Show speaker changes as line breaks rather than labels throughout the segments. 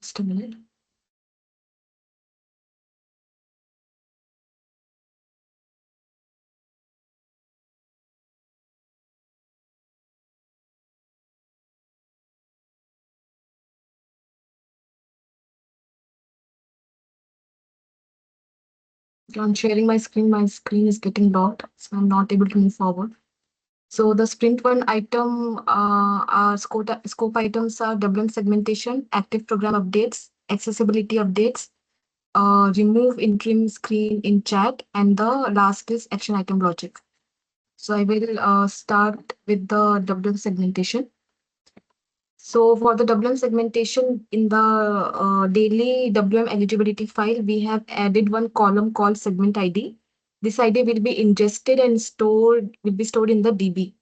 Just a minute. I'm sharing my screen. My screen is getting blocked, so I'm not able to move forward. So the sprint one item, scope items are WM segmentation, active program updates, accessibility updates, remove interim screen in chat, and the last is action item logic. So I will start with the WM segmentation. So for the WM segmentation in the daily WM eligibility file, we have added one column called segment ID. This ID will be ingested and will be stored in the DB.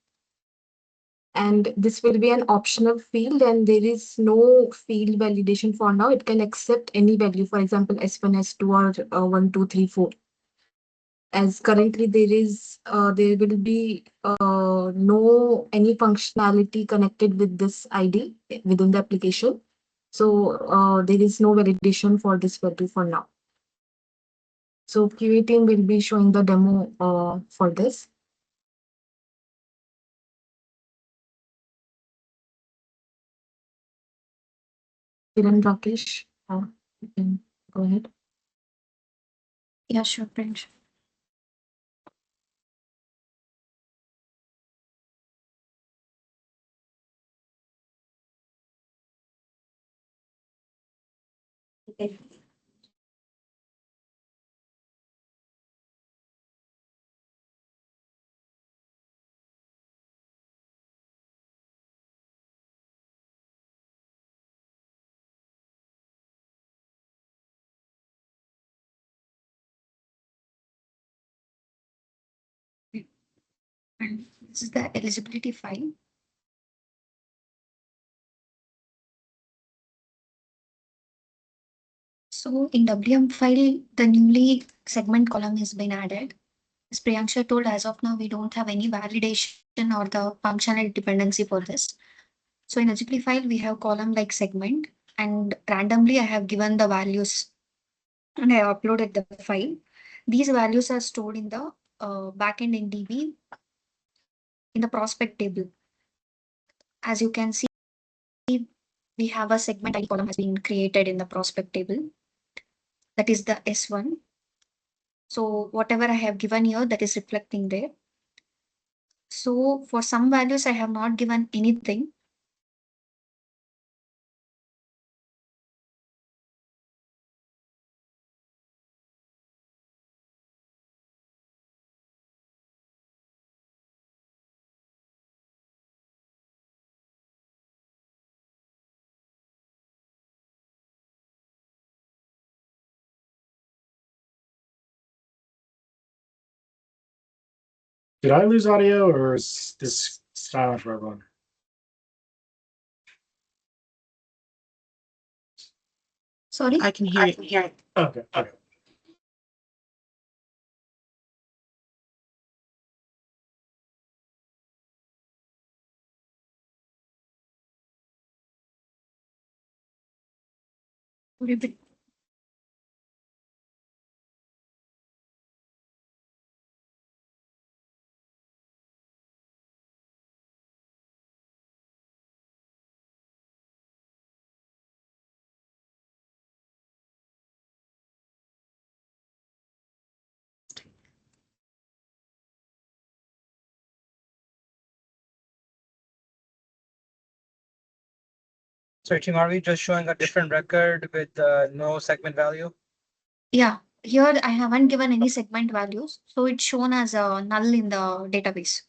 And this will be an optional field, and there is no field validation for now. It can accept any value, for example, S1, S2, or 1, 2, 3, 4. As currently there will be no any functionality connected with this ID within the application. So there is no validation for this value for now. So QA team will be showing the demo for this. Kiran, Rakesh, you can go ahead.
Yeah, sure, Prince. Okay. And this is the eligibility file. So in WM file, the newly segment column has been added. As Priyanksha told, as of now, we don't have any validation or the functional dependency for this. So in eligibility file, we have column like segment, and randomly I have given the values and I have uploaded the file. These values are stored in the backend in DB in the prospect table. As you can see, we have a segment ID column has been created in the prospect table. That is the S1. So whatever I have given here, that is reflecting there. So for some values, I have not given anything.
Did I lose audio, or is this silent for everyone?
Sorry,
I can hear you.
Okay.
repeat.
So team, are we just showing a different record with no segment value?
Yeah, here I haven't given any segment values, so it's shown as a null in the database.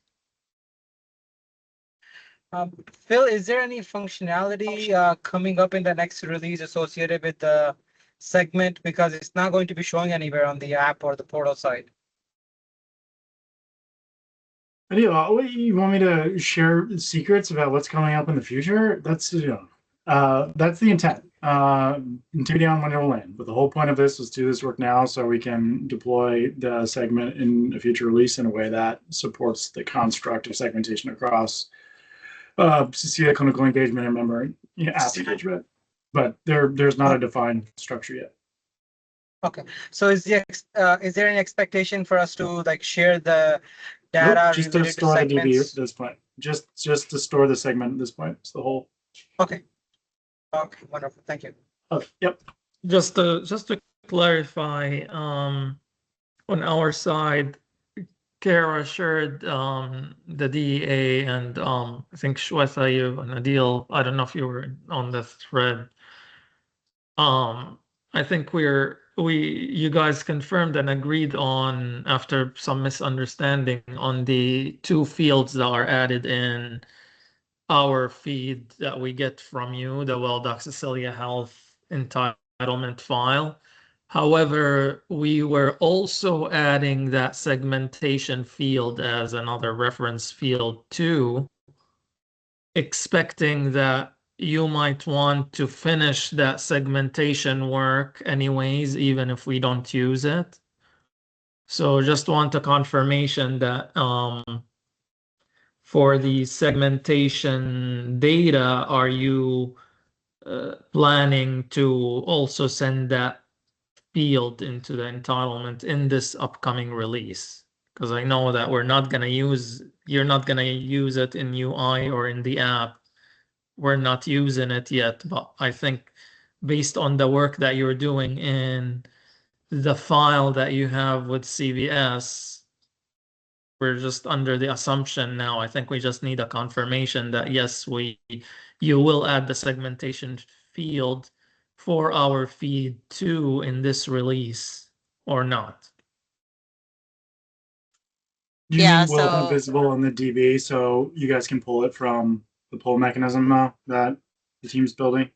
Phil, is there any functionality coming up in the next release associated with the segment, because it's not going to be showing anywhere on the app or the portal side?
I do. You want me to share secrets about what's coming up in the future? That's that's the intent. Intuiting on when it'll land. But the whole point of this is do this work now so we can deploy the segment in a future release in a way that supports the construct of segmentation across CCA clinical engagement and member app engagement. but there's not a defined structure yet.
Okay, so is there an expectation for us to like share the
Nope,
data
just to
related to
store the DB at
segments?
this point. Just to store the segment at this point. It's the whole.
Okay. Okay, wonderful. Thank you.
Okay, yep.
Just to clarify, on our side, Kara shared the DEA and I think Shweta, you and Adil, I don't know if you were on the thread. I think you guys confirmed and agreed on, after some misunderstanding, on the two fields that are added in our feed that we get from you, the WellDoc Cecilia Health entitlement file. However, we were also adding that segmentation field as another reference field too, expecting that you might want to finish that segmentation work anyways, even if we don't use it. So just want a confirmation that for the segmentation data, are you planning to also send that field into the entitlement in this upcoming release? Because I know that you're not gonna use it in UI or in the app. We're not using it yet, but I think based on the work that you're doing in the file that you have with CVS, we're just under the assumption now. I think we just need a confirmation that yes, you will add the segmentation field for our feed too in this release or not.
Do you
Yeah,
mean will it be
so
visible in the DB so you guys can pull it from the pull mechanism that the team's building?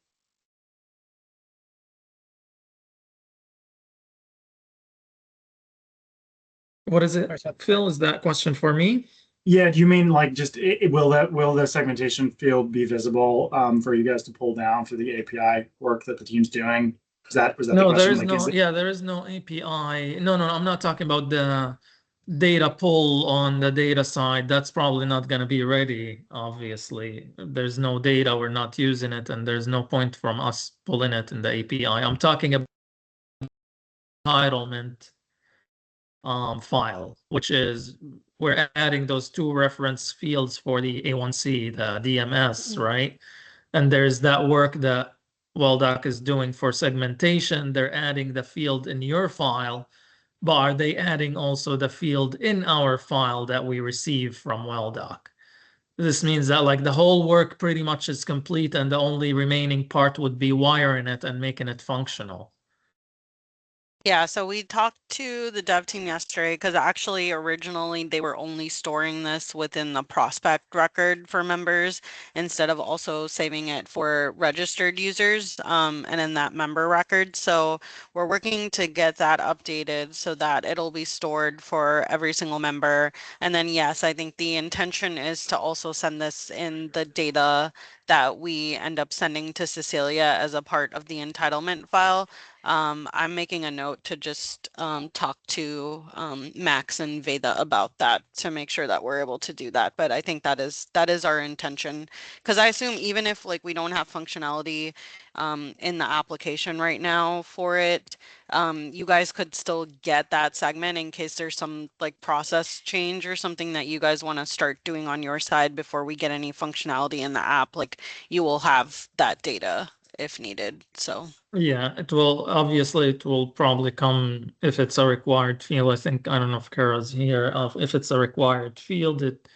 What is it, Phil? Is that question for me?
Yeah, do you mean like just will the segmentation field be visible for you guys to pull down for the API work that the team's doing? Was that the
No,
question?
there is
Like,
no, yeah, there is no API. No, I'm not talking about the data pull on the data side. That's probably not going to be ready, obviously. There's no data, we're not using it, and there's no point from us pulling it in the API. I'm talking about entitlement file, which is we're adding those two reference fields for the A1C, the DMS, right? And there's that work that WellDoc is doing for segmentation. They're adding the field in your file, but are they adding also the field in our file that we receive from WellDoc? This means that like the whole work pretty much is complete and the only remaining part would be wiring it and making it functional.
yeah, so we talked to the dev team yesterday because actually originally they were only storing this within the prospect record for members instead of also saving it for registered users and in that member record. So we're working to get that updated so that it'll be stored for every single member. And then yes, I think the intention is to also send this in the data that we end up sending to Cecilia as a part of the entitlement file. I'm making a note to just talk to Max and Veda about that to make sure that we're able to do that. But I think that is our intention, because I assume even if like we don't have functionality in the application right now for it, you guys could still get that segment in case there's some like process change or something that you guys want to start doing on your side before we get any functionality in the app. Like you will have that data if needed. So.
Yeah, it will probably come if it's a required field. I think, I don't know if Kara's here. If it's a required field, it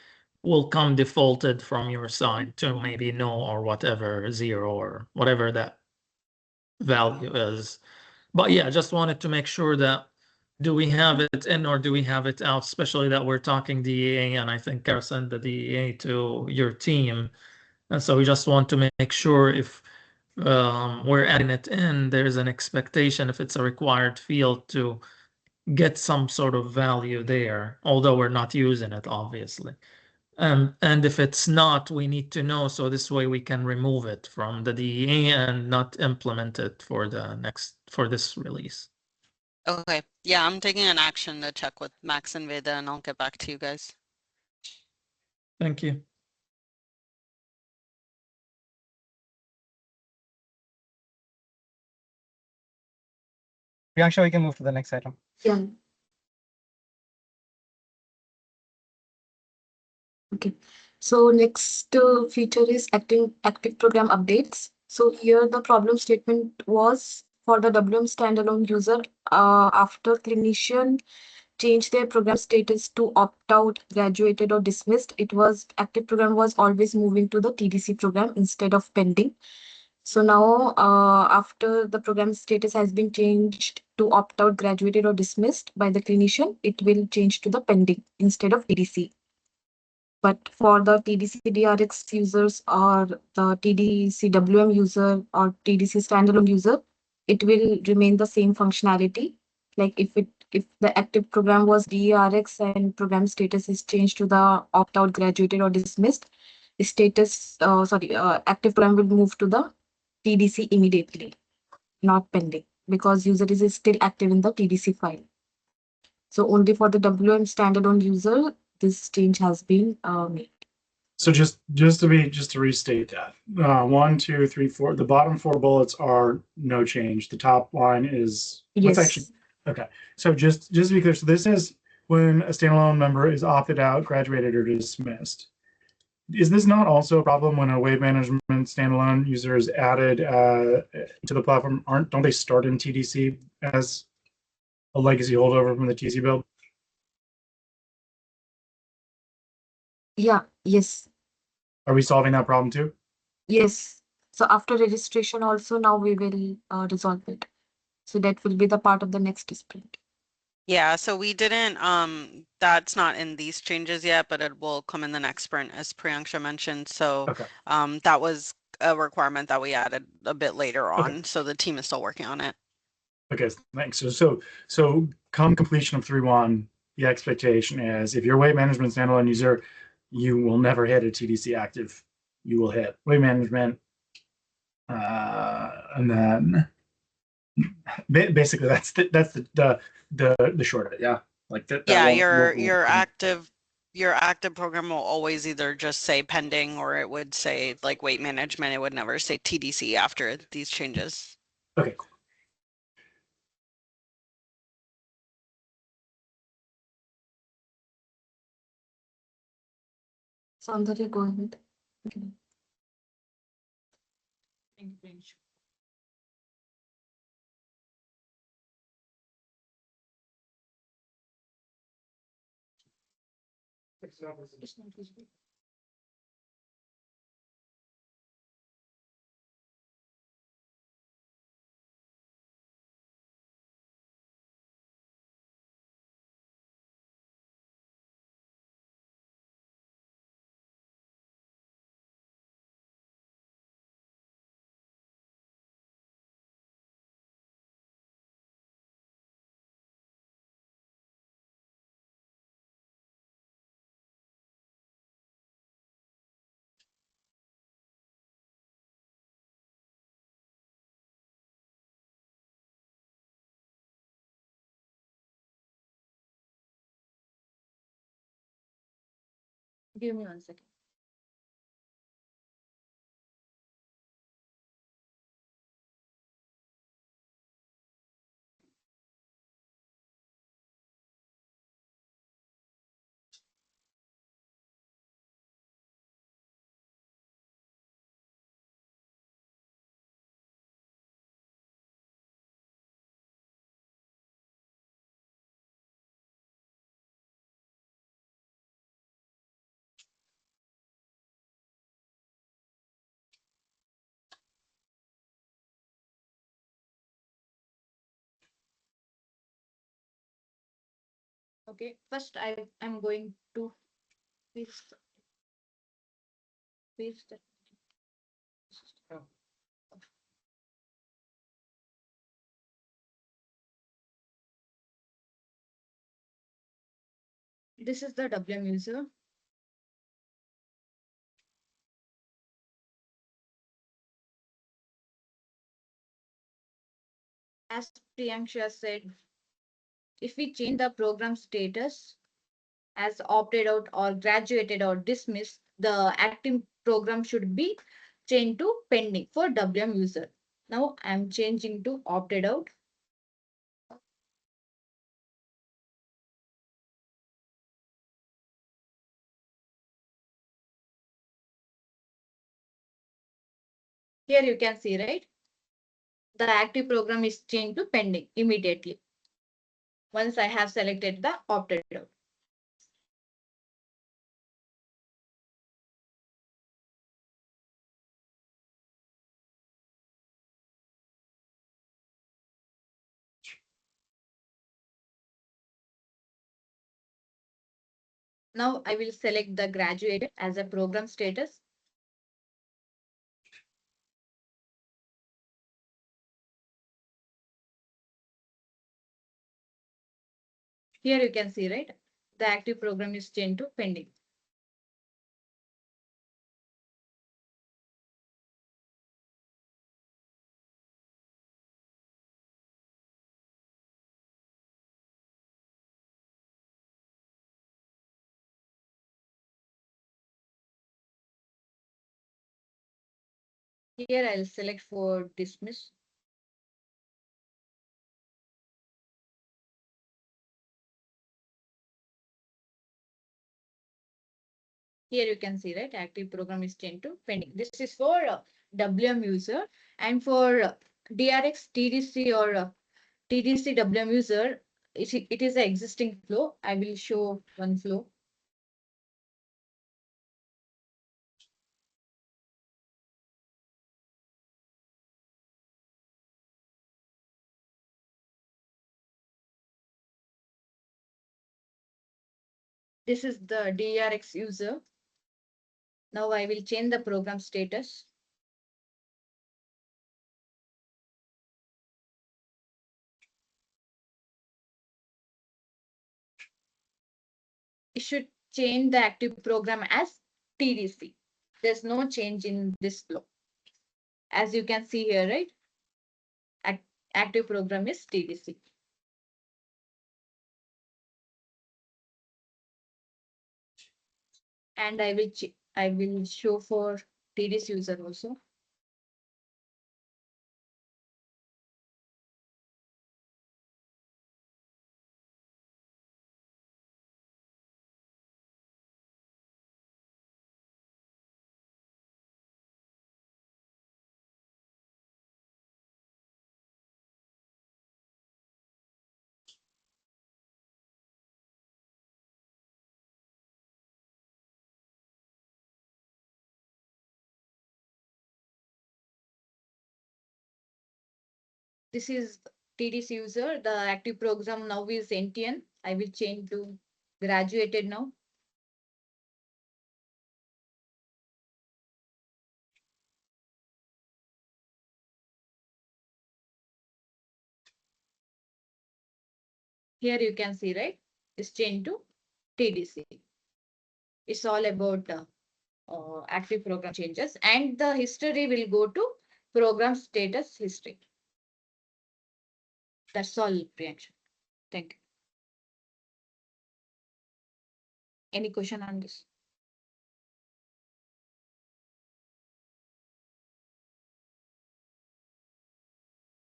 will come defaulted from your side to maybe no or whatever, 0 or whatever that value is. But yeah, just wanted to make sure that do we have it in or do we have it out, especially that we're talking DEA, and I think Kara sent the DEA to your team. And so we just want to make sure if we're adding it in, there's an expectation if it's a required field to get some sort of value there, although we're not using it, obviously. And if it's not, we need to know, so this way we can remove it from the DEA and not implement it for this release.
Okay, yeah, I'm taking an action to check with Max and Veda and I'll get back to you guys.
Thank you.
Priyansha, we can move to the next item.
Yeah. Okay. So next feature is active program updates. So here the problem statement was for the WM standalone user after clinician changed their program status to opt out, graduated or dismissed. It was active program was always moving to the TDC program instead of pending. So now, after the program status has been changed to opt out, graduated, or dismissed by the clinician, it will change to the pending instead of TDC. But for the TDC DRX users or the TDC WM user or TDC standalone user, it will remain the same functionality. Like if the active program was DRX and program status is changed to the opt out, graduated, or dismissed, active program will move to the TDC immediately, not pending, because user is still active in the TDC file. So only for the WM standalone user, this change has been made.
So just to restate that, 1, 2, 3, 4. The bottom 4 bullets are no change. The top line is what's actually okay. So just to be clear, so this is when a standalone member is opted out, graduated, or dismissed. Is this not also a problem when a weight management standalone user is added to the platform? Don't they start in TDC as a legacy holdover from the TC build?
Yeah, yes,
Are we solving that problem too?
yes. So after registration also now we will resolve it. So that will be the part of the next sprint.
Yeah, so we didn't, that's not in these changes yet, but it will come in the next sprint, as Priyanksha mentioned. So
Okay.
that was a requirement that we added a bit later on.
Okay.
So the team is still working on it.
Okay, thanks. So come completion of 3.1, the expectation is if you're a weight management standalone user, you will never hit a TDC active. You will hit weight management, and then basically that's the short of it. Yeah, like that.
Yeah,
won't
your active program will always either just say pending or it would say like weight management. It would never say TDC after these changes.
Okay, cool.
Soundarya, go ahead. Okay. It's not visible. Give me 1 second. Okay, first I'm going to paste paste. This is the WM user. As Priyanksha said, if we change the program status as opted out or graduated or dismissed, the active program should be changed to pending for WM user. Now I'm changing to opted out.
Here you can see, right? The active program is changed to pending immediately. Once I have selected the opted out. Now I will select the graduated as a program status. Here you can see, right? The active program is changed to pending. Here I'll select for dismiss. Here you can see, right? Active program is changed to pending. This is for WM user, and for DRX, TDC or TDC WM user, it is an existing flow. I will show one flow. This is the DRX user. Now I will change the program status. It should change the active program as TDC. There's no change in this flow. As you can see here, right? Active program is TDC. And I will show for TDC user also. This is TDC user. The active program now is NTN. I will change to graduated now. Here you can see, right? It's changed to TDC. It's all about active program changes, and the history will go to program status history. That's all, Priyanshu. Thank you. Any question on this?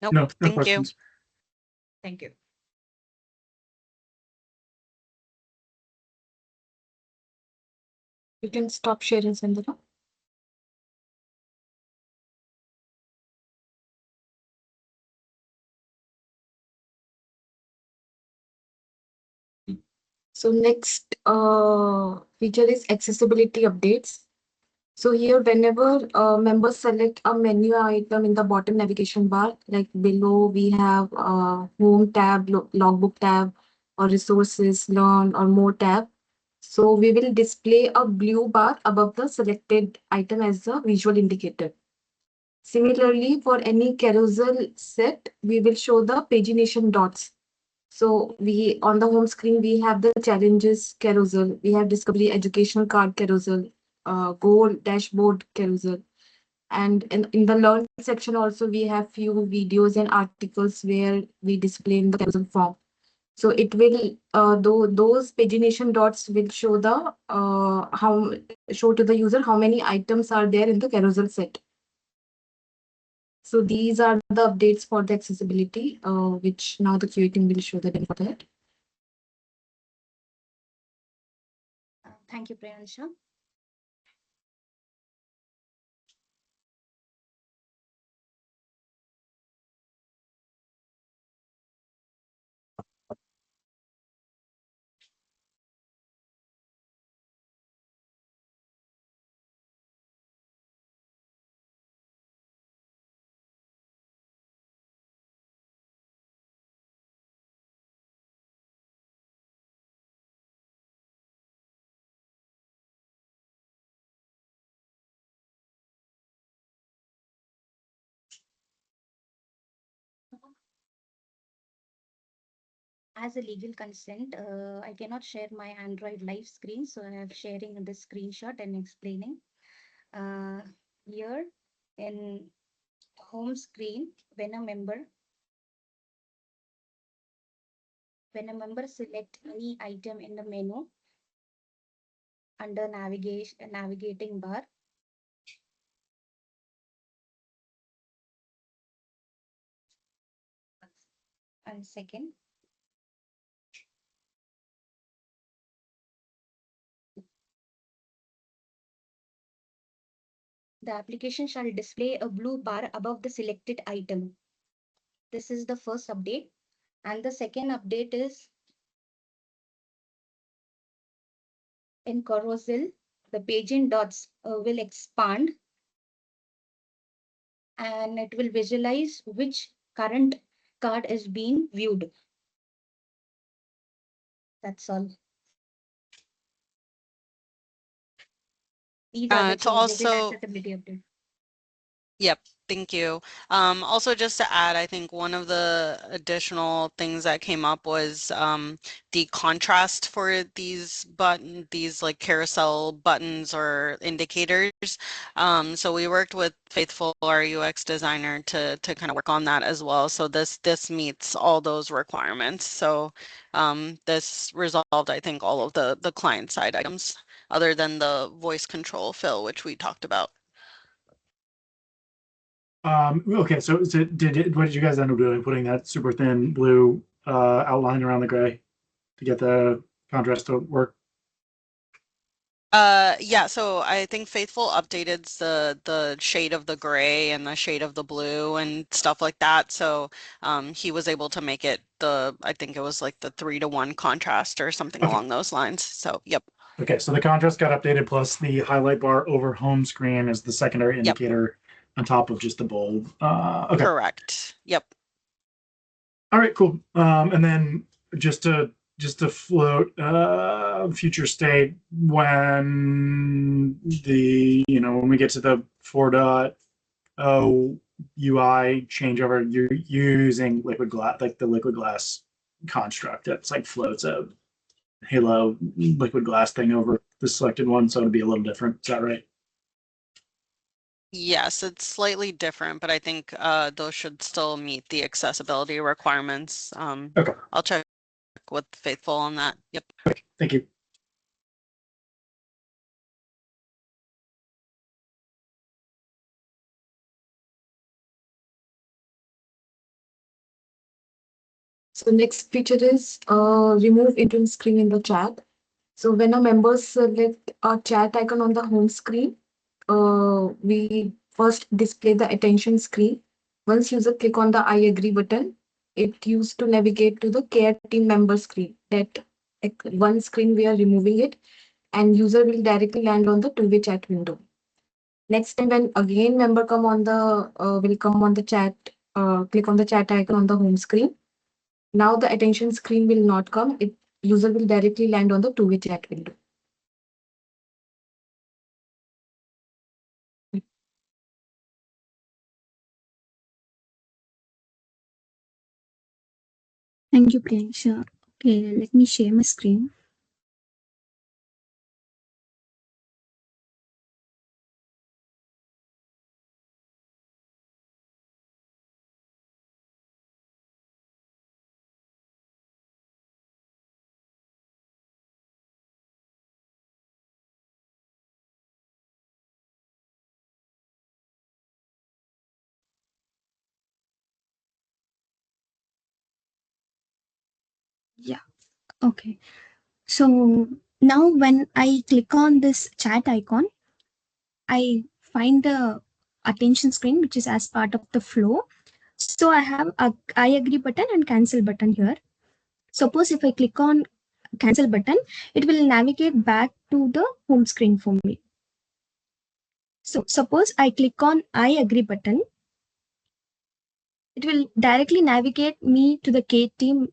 Nope.
No
Thank you.
questions.
Thank you.
You can stop sharing, Sandra. So next feature is accessibility updates. So here, whenever members select a menu item in the bottom navigation bar, like below, we have home tab, logbook tab, or resources, learn, or more tab. So we will display a blue bar above the selected item as a visual indicator. Similarly, for any carousel set, we will show the pagination dots. So we on the home screen, we have the challenges carousel, we have discovery educational card carousel, goal dashboard carousel. And in the learn section also, we have few videos and articles where we display in the carousel form. So it will, those pagination dots will show the show to the user how many items are there in the carousel set. So these are the updates for the accessibility, which now the QA team will show the demo for that.
Thank you, Priyansha. as a legal consent, I cannot share my Android live screen, so I am sharing this screenshot and explaining. Here in home screen, when a member select any item in the menu under navigating bar, and second, the application shall display a blue bar above the selected item. This is the first update. And the second update is in carousel, the paging dots will expand and it will visualize which current card is being viewed. That's all. These are the
To
changes in
also,
accessibility update.
yep, thank you. Also just to add, I think one of the additional things that came up was the contrast for these like carousel buttons or indicators. So we worked with Faithful, our UX designer, to kind of work on that as well. So this meets all those requirements. So this resolved, I think, all of the client side items other than the voice control fill, which we talked about.
Okay, so what did you guys end up doing? Putting that super thin blue outline around the gray to get the contrast to work?
Yeah, so I think Faithful updated the shade of the gray and the shade of the blue and stuff like that. So he was able to make it I think it was like the 3-to-1 contrast or something
Okay.
along those lines. So yep.
Okay, so the contrast got updated, plus the highlight bar over home screen is the secondary indicator on top of just the bold. Okay.
Correct. Yep.
All right, cool. And then just to float future state when when we get to the 4.0 UI changeover, you're using liquid glass, like the liquid glass construct that's like floats a halo liquid glass thing over the selected one, so it'll be a little different. Is that right?
Yes, it's slightly different, but I think those should still meet the accessibility requirements.
Okay.
I'll check with Faithful on that. Yep.
Okay, thank you.
So next feature is remove interim screen in the chat. So when a member select a chat icon on the home screen, we first display the attention screen. Once user click on the I agree button, it used to navigate to the care team member screen. That one screen we are removing it, and user will directly land on the two-way chat window. Next time when again member come on the will come on the chat, click on the chat icon on the home screen. Now the attention screen will not come. User will directly land on the two-way chat window.
Thank you, Priyansha. Okay, let me share my screen. Yeah, okay. So now when I click on this chat icon, I find the attention screen, which is as part of the flow. So I have a I agree button and cancel button here. Suppose if I click on cancel button, it will navigate back to the home screen for me. So suppose I click on I agree button, it will directly navigate me to the K team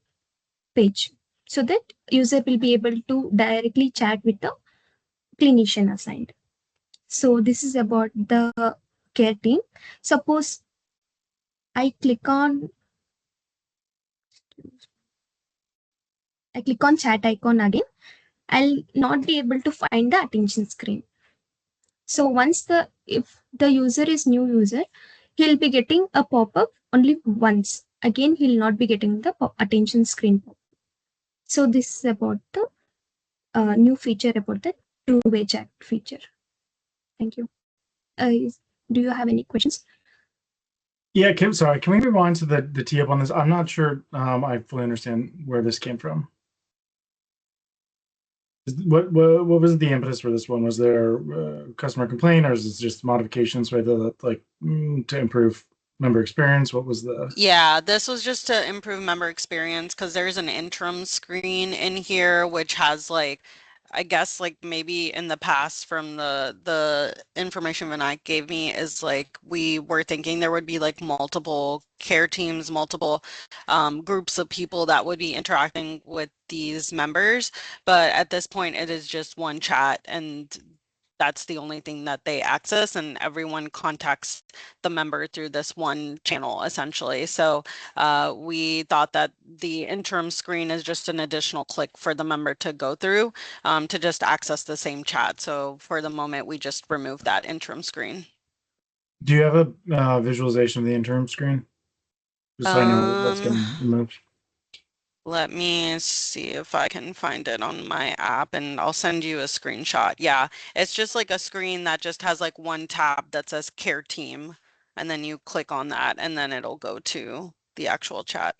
page so that user will be able to directly chat with the clinician assigned. So this is about the care team. Suppose I click on I click on chat icon again, I'll not be able to find the attention screen. So if the user is new user, he'll be getting a pop-up only once. Again, he'll not be getting the attention screen pop. So this is about the new feature about the two-way chat feature. Thank you. Do you have any questions?
Yeah, sorry, can we rewind to the tee up on this? I'm not sure I fully understand where this came from. What was the impetus for this one? Was there a customer complaint, or is this just modifications right that like to improve member experience? What was the?
Yeah, this was just to improve member experience because there's an interim screen in here which has like, I guess like maybe in the past from the information Vinayak gave me is like we were thinking there would be like multiple care teams, multiple groups of people that would be interacting with these members, but at this point it is just one chat and that's the only thing that they access, and everyone contacts the member through this one channel essentially. So we thought that the interim screen is just an additional click for the member to go through to just access the same chat. So for the moment, we just removed that interim screen.
Do you have a visualization of the interim screen? Just so I know what's getting removed.
Let me see if I can find it on my app and I'll send you a screenshot. Yeah, it's just like a screen that just has like one tab that says care team. And then you click on that and then it'll go to the actual chat.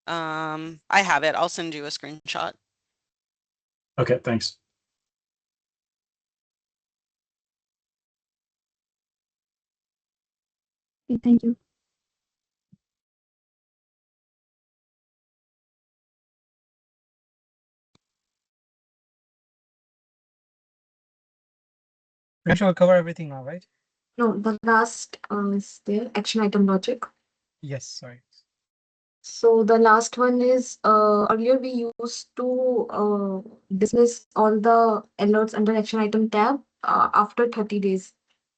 I have it. I'll send you a screenshot.
Okay, thanks.
Okay, thank you.
I'm sure we'll cover everything now, right?
No, the last is there, action item logic.
Yes, sorry.
So the last one is earlier we used to dismiss all the alerts under action item tab after 30 days.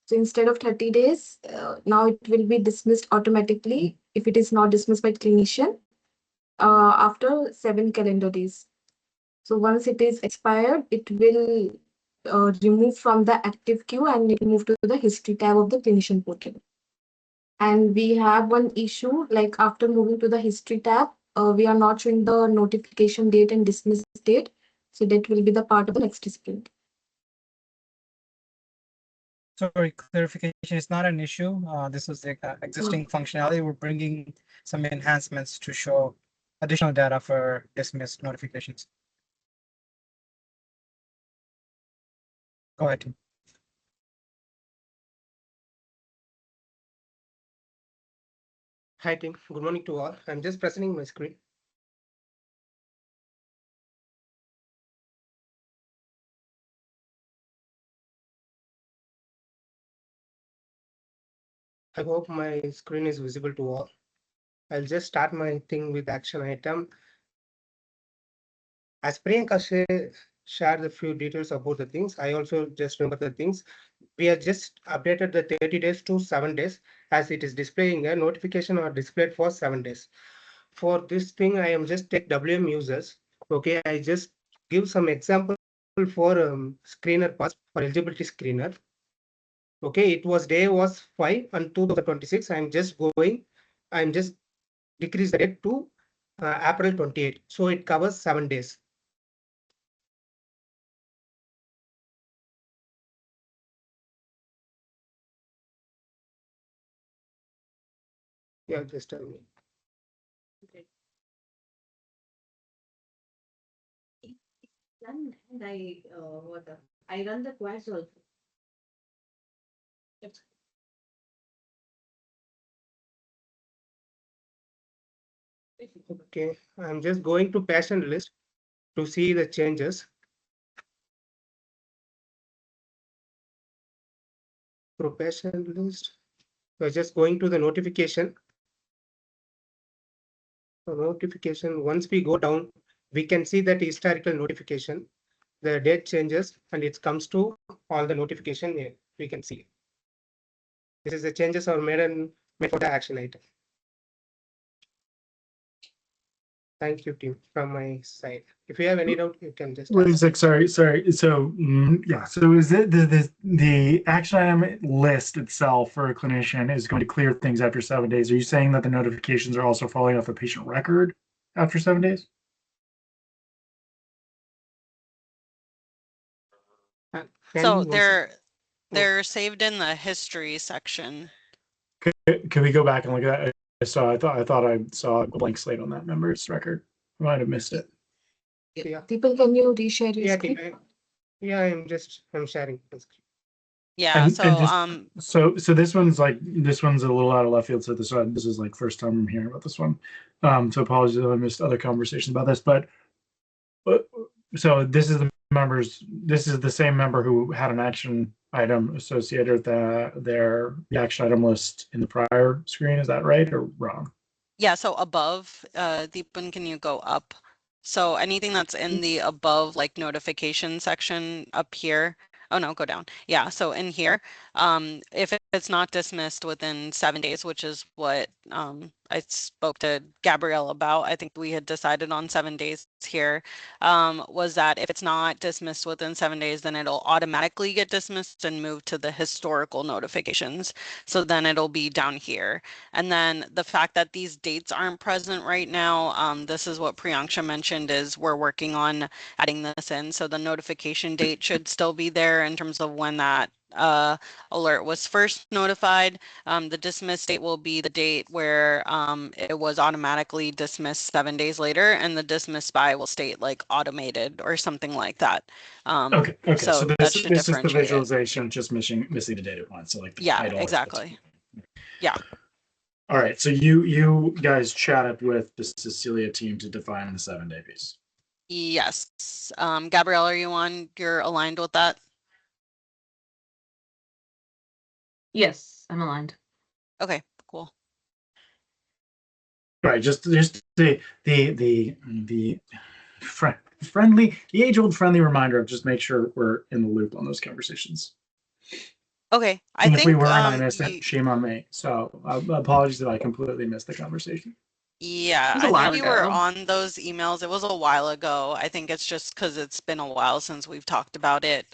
So instead of 30 days, now it will be dismissed automatically if it is not dismissed by clinician after 7 calendar days. So once it is expired, it will remove from the active queue and it will move to the history tab of the clinician portal. And we have one issue, like after moving to the history tab, we are not showing the notification date and dismiss date. So that will be the part of the next sprint.
Sorry, clarification is not an issue. This is the existing functionality. We're bringing some enhancements to show additional data for dismissed notifications. Go ahead, Tim.
Hi team, good morning to all. I'm just presenting my screen. I hope my screen is visible to all. I'll just start my thing with action item. As Priyanka shared a few details about the things, I also just remember the things. We have just updated the 30 days to 7 days as it is displaying a notification or displayed for 7 days. For this thing, I am just take WM users. Okay, I just give some example for screener pass for eligibility screener. Okay, it was day was 5 and 2026. I'm just decrease the date to April 28. So it covers 7 days. Yeah, just tell me.
Okay. And I run the quads also.
Okay, I'm just going to patient list to see the changes. So patient list. We're just going to the notification. So notification, once we go down, we can see that historical notification, the date changes and it comes to all the notification here. We can see. This is the changes are made for the action item. Thank you, team, from my side. If you have any doubt, you can just
Wait a
ask.
sec, sorry. So, yeah, so is it the action item list itself for a clinician is going to clear things after 7 days? Are you saying that the notifications are also following off the patient record after 7 days?
Can
So
you also-
they're saved in the history section.
Can we go back and look at that? I thought I saw a blank slate on that member's record. I might have missed it.
Yeah.
People, can you reshare your
Yeah,
screen?
team, yeah, I'm sharing the screen.
Yeah,
And
so
just- So this one's a little out of left field. So this is like first time I'm hearing about this one. So apologies if I missed other conversations about this, but so this is the same member who had an action item associated with the action item list in the prior screen. Is that right or wrong?
yeah, so above, Deepan, can you go up? So anything that's in the above, like notification section up here. Oh no, go down. Yeah, so in here, if it's not dismissed within 7 days, which is what I spoke to Gabrielle about, I think we had decided on 7 days here, was that if it's not dismissed within 7 days, then it'll automatically get dismissed and move to the historical notifications. So then it'll be down here. And then the fact that these dates aren't present right now, this is what Priyanksha mentioned, is we're working on adding this in. So the notification date should still be there in terms of when that alert was first notified. The dismiss date will be the date where it was automatically dismissed 7 days later, and the dismiss by will state like automated or something like that.
Okay.
So
So
that
this
should
is the
differentiate it.
visualization, just missing the data point. So like the
Yeah,
title.
exactly. Yeah.
All right. So you guys chatted with the Cecilia team to define the 7-day piece.
Yes. Gabrielle, are you on? You're aligned with that?
Yes, I'm aligned.
Okay, cool.
Right. Just the friendly, the age-old friendly reminder of just make sure we're in the loop on those conversations.
Okay, I
And
think
if we weren't, I missed it. Shame on me. So apologies if I completely missed the conversation.
yeah,
It was a
I
while
think you were
ago.
on those emails. It was a while ago. I think it's just because it's been a while since we've talked about it.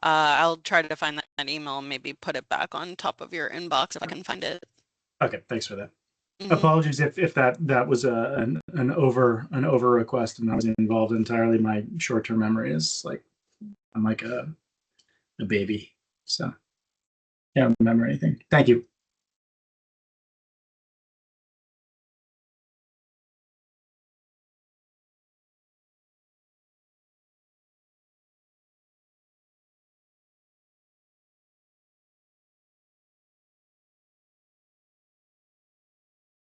I'll try to find that email and maybe put it back on top of your inbox if I can find it.
Okay, thanks for that.
Mhm.
Apologies if that was an over request and I was involved entirely. My short-term memory is like I'm like a baby, so I don't remember anything. Thank you.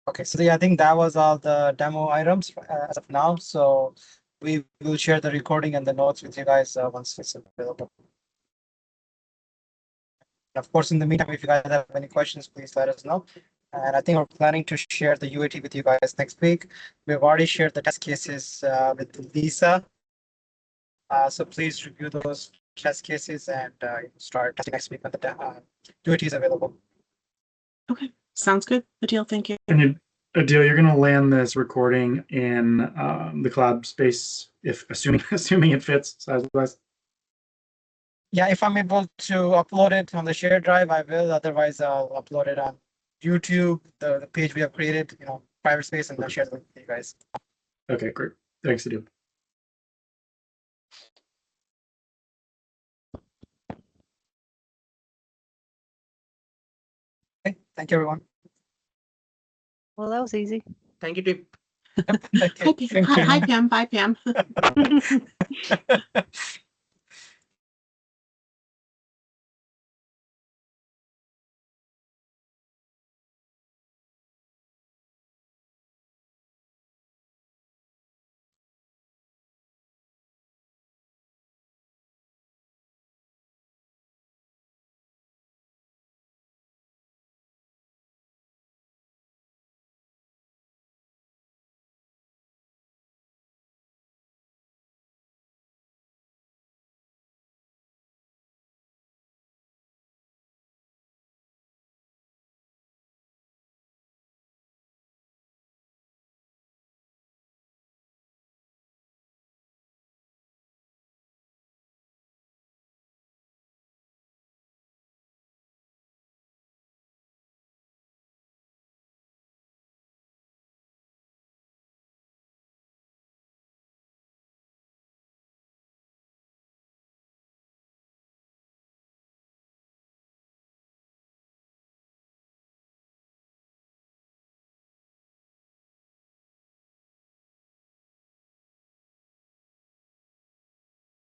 Okay, so yeah, I think that was all the demo items as of now. So we will share the recording and the notes with you guys once it's available. Of course, in the meantime, if you guys have any questions, please let us know. And I think we're planning to share the UAT with you guys next week. We've already shared the test cases with Lisa. So please review those test cases and start testing next week when the UAT is available.
Okay, sounds good. Adil, thank you.
And Adil, you're going to land this recording in the cloud space, if assuming it fits size-wise.
Yeah, if I'm able to upload it on the shared drive, I will. Otherwise, I'll upload it on YouTube, the page we have created, private space, and then share it with you guys.
Okay, great. Thanks, Adil.
Okay, thank you, everyone.
Well, that was easy.
Thank you, team.
Thank you.
Hi, Pam. Bye, Pam.